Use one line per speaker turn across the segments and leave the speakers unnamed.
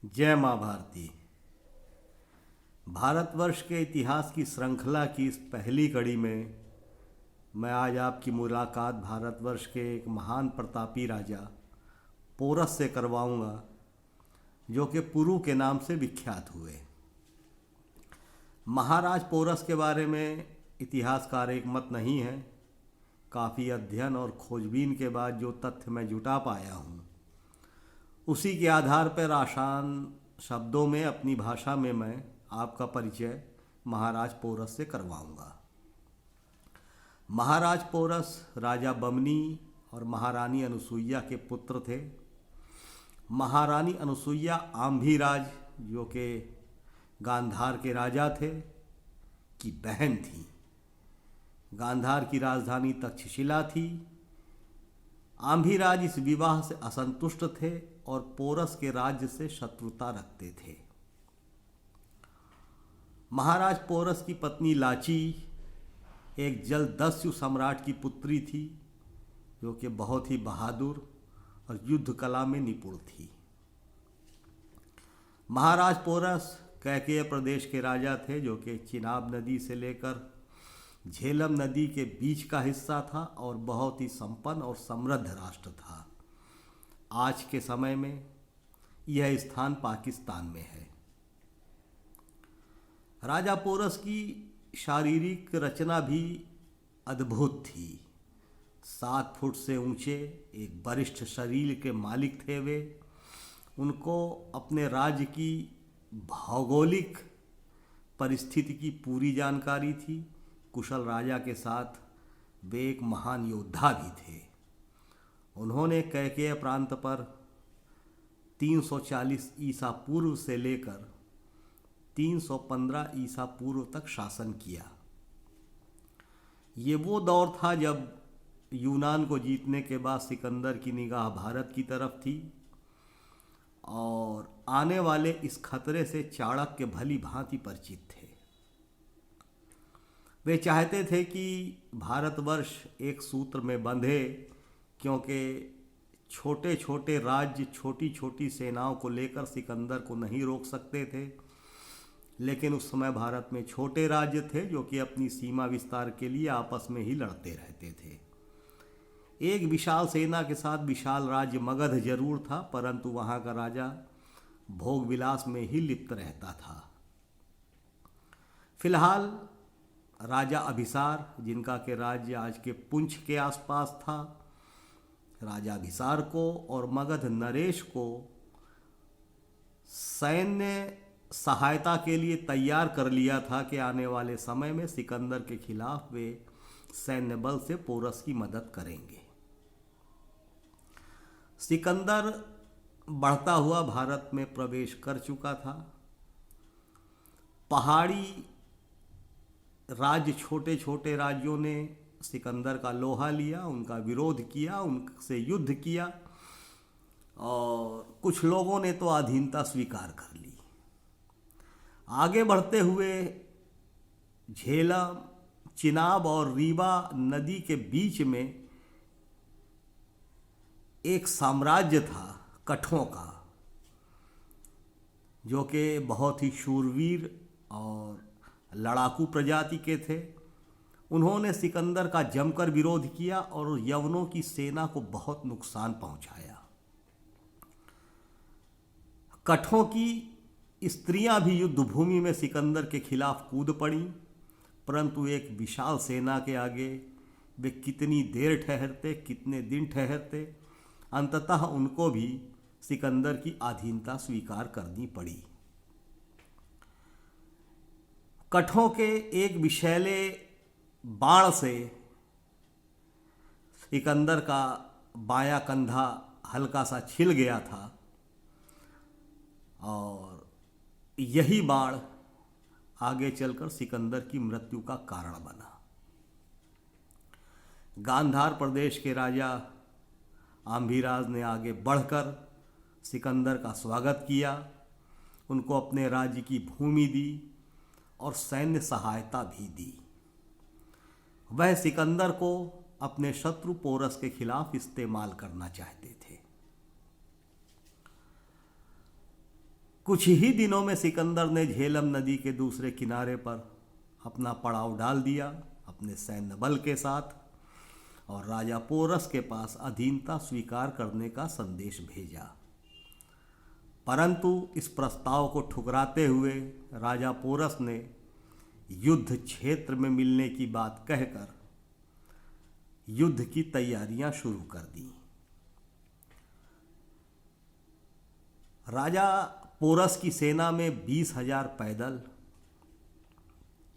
जय माँ भारती। भारतवर्ष के इतिहास की श्रृंखला की इस पहली कड़ी में मैं आज आपकी मुलाकात भारतवर्ष के एक महान प्रतापी राजा पोरस से करवाऊंगा, जो कि पुरु के नाम से विख्यात हुए। महाराज पोरस के बारे में इतिहासकार एक मत नहीं है। काफ़ी अध्ययन और खोजबीन के बाद जो तथ्य मैं जुटा पाया हूँ, उसी के आधार पर आसान शब्दों में अपनी भाषा में मैं आपका परिचय महाराज पोरस से करवाऊंगा। महाराज पोरस राजा बमनी और महारानी अनुसुईया के पुत्र थे। महारानी अनुसुईया आम्भीराज, जो कि गांधार के राजा थे, की बहन थी। गांधार की राजधानी तक्षशिला थी। आम्भीराज इस विवाह से असंतुष्ट थे और पोरस के राज्य से शत्रुता रखते थे। महाराज पोरस की पत्नी लाची एक जलदस्यु सम्राट की पुत्री थी, जो कि बहुत ही बहादुर और युद्ध कला में निपुण थी। महाराज पोरस कैकेय प्रदेश के राजा थे, जो कि चिनाब नदी से लेकर झेलम नदी के बीच का हिस्सा था और बहुत ही संपन्न और समृद्ध राष्ट्र था। आज के समय में यह स्थान पाकिस्तान में है। राजा पोरस की शारीरिक रचना भी अद्भुत थी। 7 फुट से ऊंचे एक वरिष्ठ शरीर के मालिक थे वे। उनको अपने राज्य की भौगोलिक परिस्थिति की पूरी जानकारी थी। कुशल राजा के साथ वे एक महान योद्धा भी थे। उन्होंने कैकेय प्रांत पर 340 ईसा पूर्व से लेकर 315 ईसा पूर्व तक शासन किया। ये वो दौर था जब यूनान को जीतने के बाद सिकंदर की निगाह भारत की तरफ थी और आने वाले इस खतरे से चाणक्य भली भांति परिचित थे। वे चाहते थे कि भारतवर्ष एक सूत्र में बंधे, क्योंकि छोटे छोटे राज्य छोटी छोटी सेनाओं को लेकर सिकंदर को नहीं रोक सकते थे। लेकिन उस समय भारत में छोटे राज्य थे जो कि अपनी सीमा विस्तार के लिए आपस में ही लड़ते रहते थे। एक विशाल सेना के साथ विशाल राज्य मगध जरूर था, परंतु वहाँ का राजा भोग विलास में ही लिप्त रहता था। फिलहाल राजा अभिसार, जिनका के राज्य आज के पुंछ के आसपास था, राजा अभिसार को और मगध नरेश को सैन्य सहायता के लिए तैयार कर लिया था कि आने वाले समय में सिकंदर के खिलाफ वे सैन्य बल से पोरस की मदद करेंगे। सिकंदर बढ़ता हुआ भारत में प्रवेश कर चुका था। पहाड़ी राज्य छोटे छोटे राज्यों ने सिकंदर का लोहा लिया, उनका विरोध किया, उनसे युद्ध किया और कुछ लोगों ने तो अधीनता स्वीकार कर ली। आगे बढ़ते हुए झेलम, चिनाब और रीवा नदी के बीच में एक साम्राज्य था कठों का, जो कि बहुत ही शूरवीर और लड़ाकू प्रजाति के थे। उन्होंने सिकंदर का जमकर विरोध किया और यवनों की सेना को बहुत नुकसान पहुंचाया। कठों की स्त्रियां भी युद्ध भूमि में सिकंदर के खिलाफ कूद पड़ी, परंतु एक विशाल सेना के आगे वे कितनी देर ठहरते, कितने दिन ठहरते। अंततः उनको भी सिकंदर की अधीनता स्वीकार करनी पड़ी। कठों के एक विषैले बाण से सिकंदर का बायां कंधा हल्का सा छिल गया था और यही बाण आगे चलकर सिकंदर की मृत्यु का कारण बना। गांधार प्रदेश के राजा आम्भीराज ने आगे बढ़कर सिकंदर का स्वागत किया, उनको अपने राज्य की भूमि दी और सैन्य सहायता भी दी। वह सिकंदर को अपने शत्रु पोरस के खिलाफ इस्तेमाल करना चाहते थे। कुछ ही दिनों में सिकंदर ने झेलम नदी के दूसरे किनारे पर अपना पड़ाव डाल दिया अपने सैन्य बल के साथ और राजा पोरस के पास अधीनता स्वीकार करने का संदेश भेजा। परंतु इस प्रस्ताव को ठुकराते हुए राजा पोरस ने युद्ध क्षेत्र में मिलने की बात कहकर युद्ध की तैयारियां शुरू कर दी। राजा पोरस की सेना में 20,000 पैदल,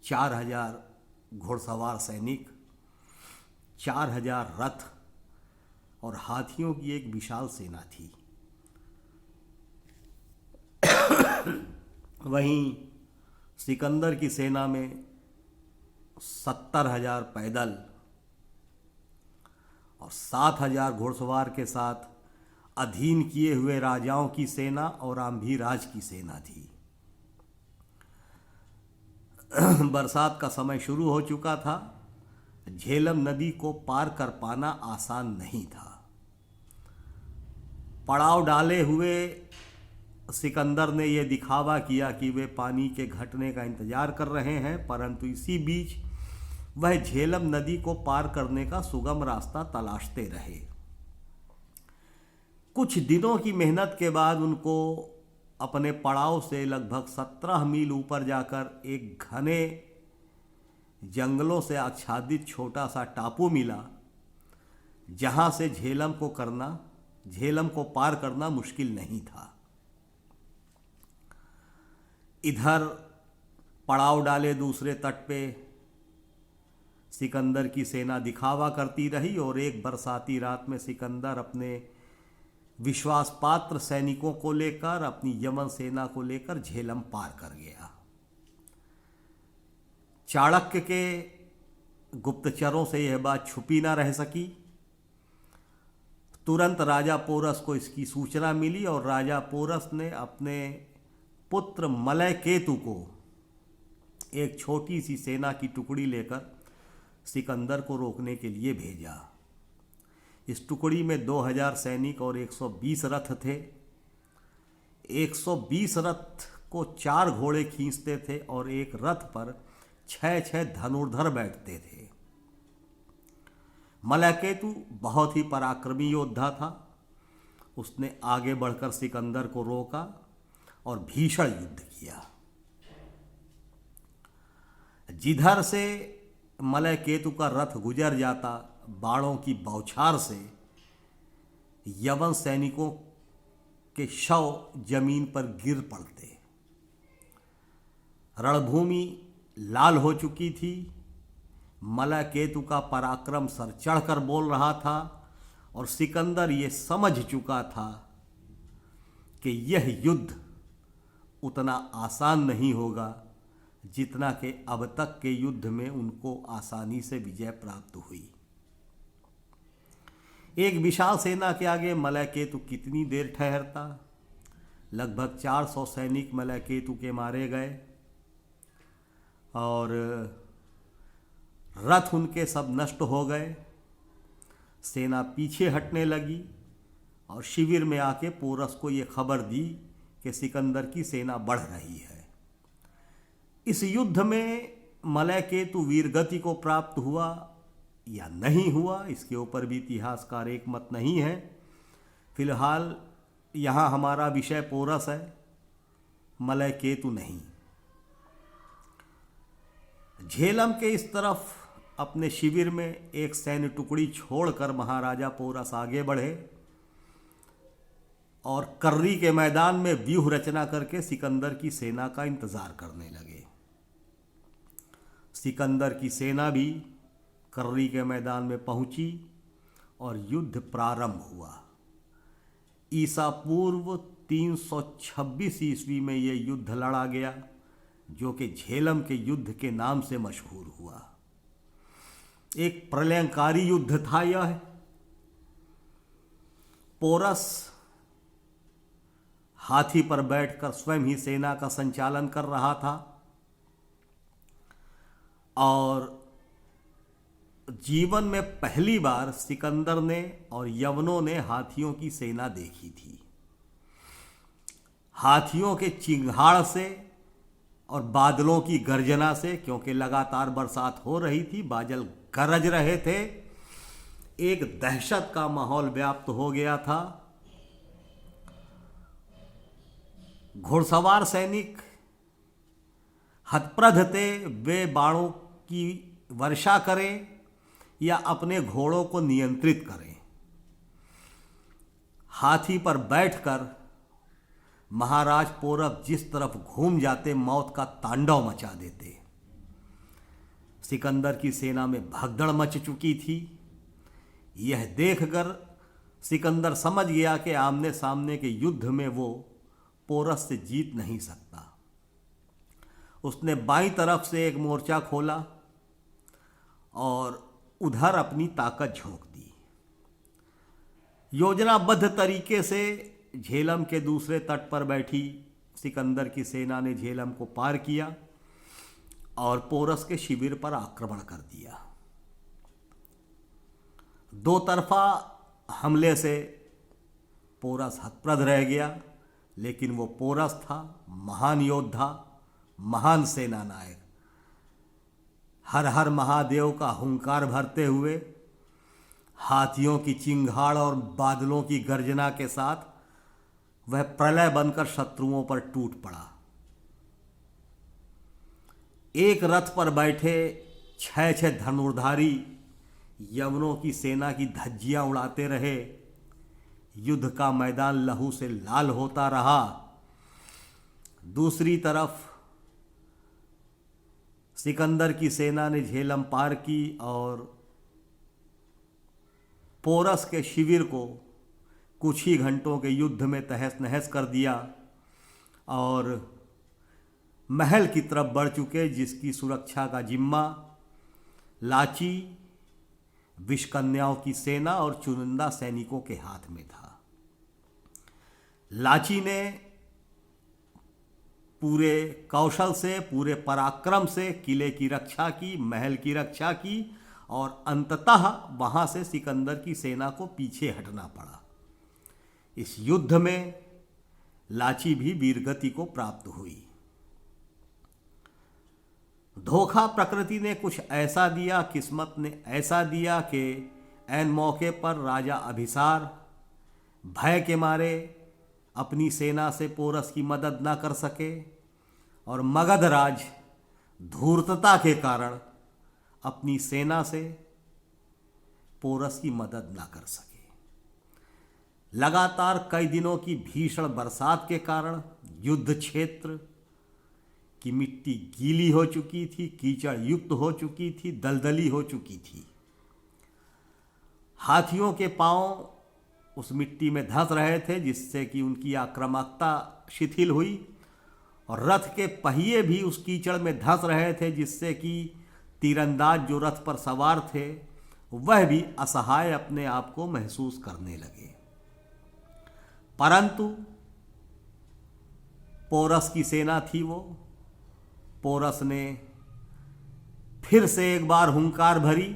4,000 घुड़सवार सैनिक, 4,000 रथ और हाथियों की एक विशाल सेना थी। वहीं सिकंदर की सेना में 70,000 पैदल और 7,000 घुड़सवार के साथ अधीन किए हुए राजाओं की सेना और आंभीराज की सेना थी। बरसात का समय शुरू हो चुका था। झेलम नदी को पार कर पाना आसान नहीं था। पड़ाव डाले हुए सिकंदर ने यह दिखावा किया कि वे पानी के घटने का इंतजार कर रहे हैं, परंतु इसी बीच वह झेलम नदी को पार करने का सुगम रास्ता तलाशते रहे। कुछ दिनों की मेहनत के बाद उनको अपने पड़ाव से लगभग 17 मील ऊपर जाकर एक घने जंगलों से आच्छादित छोटा सा टापू मिला, जहां से झेलम को पार करना मुश्किल नहीं था। इधर पड़ाव डाले दूसरे तट पे सिकंदर की सेना दिखावा करती रही और एक बरसाती रात में सिकंदर अपने विश्वास पात्र सैनिकों को लेकर अपनी यमन सेना को लेकर झेलम पार कर गया। चाणक्य के गुप्तचरों से यह बात छुपी ना रह सकी। तुरंत राजा पोरस को इसकी सूचना मिली और राजा पोरस ने अपने पुत्र मलय केतु को एक छोटी सी सेना की टुकड़ी लेकर सिकंदर को रोकने के लिए भेजा। इस टुकड़ी में 2,000 सैनिक और 120 रथ थे। 120 रथ को 4 घोड़े खींचते थे और एक रथ पर 6 धनुर्धर बैठते थे। मलयकेतु बहुत ही पराक्रमी योद्धा था। उसने आगे बढ़कर सिकंदर को रोका और भीषण युद्ध किया। जिधर से मलयकेतु का रथ गुजर जाता, बाणों की बौछार से यवन सैनिकों के शव जमीन पर गिर पड़ते। रणभूमि लाल हो चुकी थी। मलयकेतु का पराक्रम सर चढ़कर बोल रहा था और सिकंदर ये समझ चुका था कि यह युद्ध उतना आसान नहीं होगा जितना कि अब तक के युद्ध में उनको आसानी से विजय प्राप्त हुई। एक विशाल सेना के आगे मलयकेतु कितनी देर ठहरता। लगभग 400 सैनिक मलयकेतु के मारे गए और रथ उनके सब नष्ट हो गए। सेना पीछे हटने लगी और शिविर में आके पोरस को ये खबर दी कि सिकंदर की सेना बढ़ रही है। इस युद्ध में मलयकेतु वीरगति को प्राप्त हुआ या नहीं हुआ, इसके ऊपर भी इतिहासकार एक मत नहीं है। फिलहाल यहाँ हमारा विषय पोरस है, मलयकेतु नहीं। झेलम के इस तरफ अपने शिविर में एक सैन्य टुकड़ी छोड़कर महाराजा पोरस आगे बढ़े और कर्री के मैदान में व्यूह रचना करके सिकंदर की सेना का इंतजार करने लगे। सिकंदर की सेना भी कर्री के मैदान में पहुंची और युद्ध प्रारंभ हुआ। ईसा पूर्व 326 ईस्वी में यह युद्ध लड़ा गया, जो कि झेलम के युद्ध के नाम से मशहूर हुआ। एक प्रलयंकारी युद्ध था यह। पोरस हाथी पर बैठकर स्वयं ही सेना का संचालन कर रहा था और जीवन में पहली बार सिकंदर ने और यवनों ने हाथियों की सेना देखी थी। हाथियों के चिंगाड़ से और बादलों की गर्जना से, क्योंकि लगातार बरसात हो रही थी, बादल गरज रहे थे, एक दहशत का माहौल व्याप्त हो गया था। घुड़सवार सैनिक हतप्रभ थे, वे बाणों की वर्षा करें या अपने घोड़ों को नियंत्रित करें। हाथी पर बैठकर महाराज पौरव जिस तरफ घूम जाते मौत का तांडव मचा देते। सिकंदर की सेना में भगदड़ मच चुकी थी। यह देखकर सिकंदर समझ गया कि आमने सामने के युद्ध में वो पोरस से जीत नहीं सकता। उसने बाईं तरफ से एक मोर्चा खोला और उधर अपनी ताकत झोंक दी। योजनाबद्ध तरीके से झेलम के दूसरे तट पर बैठी सिकंदर की सेना ने झेलम को पार किया और पोरस के शिविर पर आक्रमण कर दिया। दो तरफा हमले से पोरस हतप्रभ रह गया, लेकिन वो पोरस था, महान योद्धा, महान सेना नायक। हर हर महादेव का हुंकार भरते हुए हाथियों की चिंगाड़ और बादलों की गर्जना के साथ वह प्रलय बनकर शत्रुओं पर टूट पड़ा। एक रथ पर बैठे 6 धनुर्धारी यवनों की सेना की धज्जियां उड़ाते रहे। युद्ध का मैदान लहू से लाल होता रहा। दूसरी तरफ सिकंदर की सेना ने झेलम पार की और पोरस के शिविर को कुछ ही घंटों के युद्ध में तहस नहस कर दिया और महल की तरफ बढ़ चुके, जिसकी सुरक्षा का जिम्मा लाची, विषकन्याओं की सेना और चुनिंदा सैनिकों के हाथ में था। लाची ने पूरे कौशल से, पूरे पराक्रम से किले की रक्षा की, महल की रक्षा की और अंततः वहां से सिकंदर की सेना को पीछे हटना पड़ा। इस युद्ध में लाची भी वीरगति को प्राप्त हुई। धोखा प्रकृति ने कुछ ऐसा दिया, किस्मत ने ऐसा दिया कि ऐन मौके पर राजा अभिसार भय के मारे अपनी सेना से पोरस की मदद न कर सके और मगधराज धूर्तता के कारण अपनी सेना से पोरस की मदद न कर सके। लगातार कई दिनों की भीषण बरसात के कारण युद्ध क्षेत्र की मिट्टी गीली हो चुकी थी, कीचड़ युक्त हो चुकी थी, दलदली हो चुकी थी। हाथियों के पांव उस मिट्टी में धंस रहे थे, जिससे कि उनकी आक्रामकता शिथिल हुई और रथ के पहिए भी उस कीचड़ में धंस रहे थे, जिससे कि तीरंदाज जो रथ पर सवार थे वह भी असहाय अपने आप को महसूस करने लगे। परंतु पोरस की सेना थी वो। पोरस ने फिर से एक बार हुंकार भरी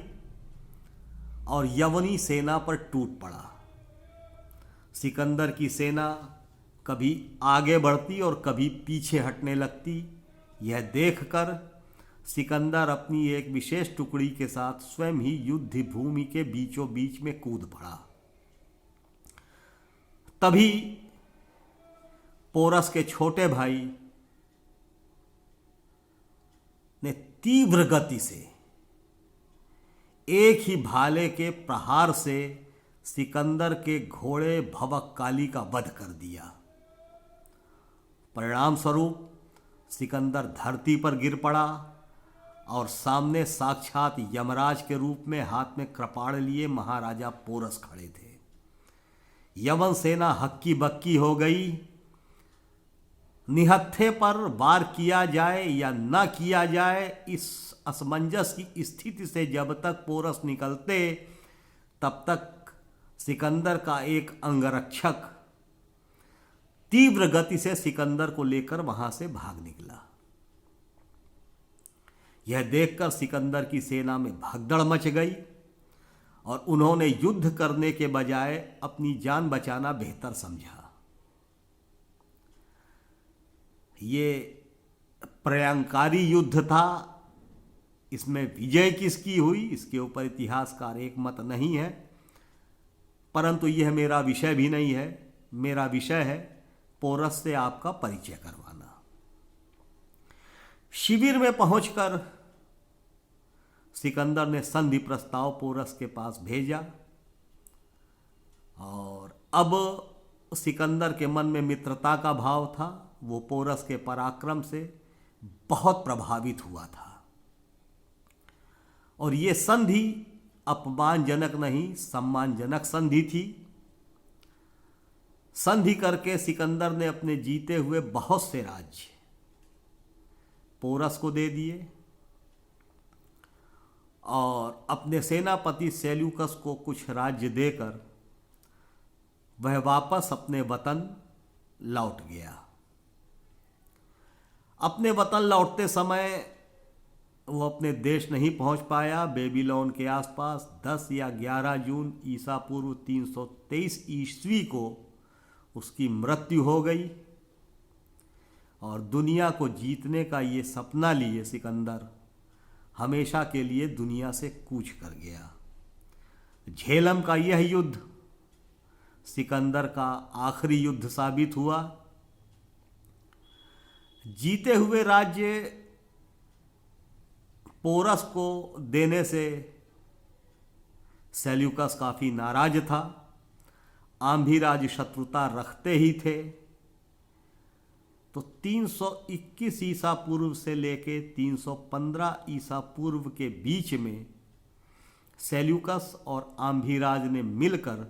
और यवनी सेना पर टूट पड़ा। सिकंदर की सेना कभी आगे बढ़ती और कभी पीछे हटने लगती। यह देखकर सिकंदर अपनी एक विशेष टुकड़ी के साथ स्वयं ही युद्ध भूमि के बीचों बीच में कूद पड़ा। तभी पोरस के छोटे भाई ने तीव्र गति से एक ही भाले के प्रहार से सिकंदर के घोड़े भवकाली का वध कर दिया। परिणाम स्वरूप सिकंदर धरती पर गिर पड़ा और सामने साक्षात यमराज के रूप में हाथ में कृपाण लिए महाराजा पोरस खड़े थे। यवन सेना हक्की बक्की हो गई। निहत्थे पर वार किया जाए या न किया जाए, इस असमंजस की स्थिति से जब तक पोरस निकलते तब तक सिकंदर का एक अंगरक्षक तीव्र गति से सिकंदर को लेकर वहां से भाग निकला। यह देखकर सिकंदर की सेना में भगदड़ मच गई और उन्होंने युद्ध करने के बजाय अपनी जान बचाना बेहतर समझा। ये प्रलंकारी युद्ध था। इसमें विजय किसकी हुई इसके ऊपर इतिहासकार एक मत नहीं है, परंतु यह मेरा विषय भी नहीं है। मेरा विषय है पोरस से आपका परिचय करवाना। शिविर में पहुंचकर सिकंदर ने संधि प्रस्ताव पोरस के पास भेजा और अब सिकंदर के मन में मित्रता का भाव था। वो पोरस के पराक्रम से बहुत प्रभावित हुआ था और ये संधि अपमानजनक नहीं सम्मानजनक संधि थी। संधि करके सिकंदर ने अपने जीते हुए बहुत से राज्य पोरस को दे दिए और अपने सेनापति सेल्यूकस को कुछ राज्य देकर वह वापस अपने वतन लौट गया। अपने वतन लौटते समय वो अपने देश नहीं पहुंच पाया। बेबीलोन के आसपास 10 या 11 जून ईसा पूर्व 323 ईस्वी को उसकी मृत्यु हो गई और दुनिया को जीतने का ये सपना लिए सिकंदर हमेशा के लिए दुनिया से कूच कर गया। झेलम का यह युद्ध सिकंदर का आखिरी युद्ध साबित हुआ। जीते हुए राज्य पोरस को देने से सेल्यूकस काफी नाराज था। आम्भिराज शत्रुता रखते ही थे। तो 321 ईसा पूर्व से लेके 315 ईसा पूर्व के बीच में सेल्यूकस और आम्भिराज ने मिलकर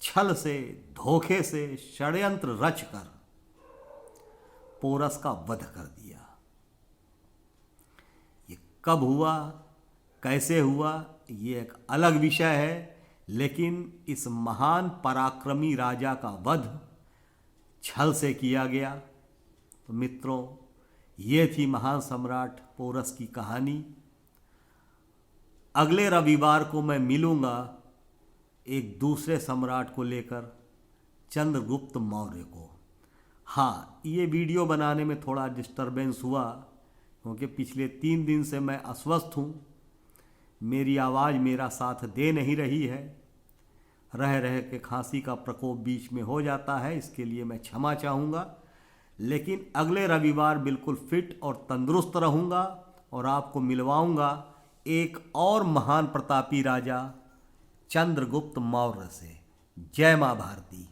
छल से धोखे से षड्यंत्र रचकर पोरस का वध कर दिया। ये कब हुआ कैसे हुआ ये एक अलग विषय है, लेकिन इस महान पराक्रमी राजा का वध छल से किया गया। तो मित्रों, ये थी महान सम्राट पोरस की कहानी। अगले रविवार को मैं मिलूंगा एक दूसरे सम्राट को लेकर, चंद्रगुप्त मौर्य को। हाँ, ये वीडियो बनाने में थोड़ा डिस्टरबेंस हुआ क्योंकि पिछले 3 दिन से मैं अस्वस्थ हूँ। मेरी आवाज़ मेरा साथ दे नहीं रही है। रह रह के खांसी का प्रकोप बीच में हो जाता है, इसके लिए मैं क्षमा चाहूँगा। लेकिन अगले रविवार बिल्कुल फिट और तंदुरुस्त रहूँगा और आपको मिलवाऊँगा एक और महान प्रतापी राजा चंद्रगुप्त मौर्य से। जय माँ भारती।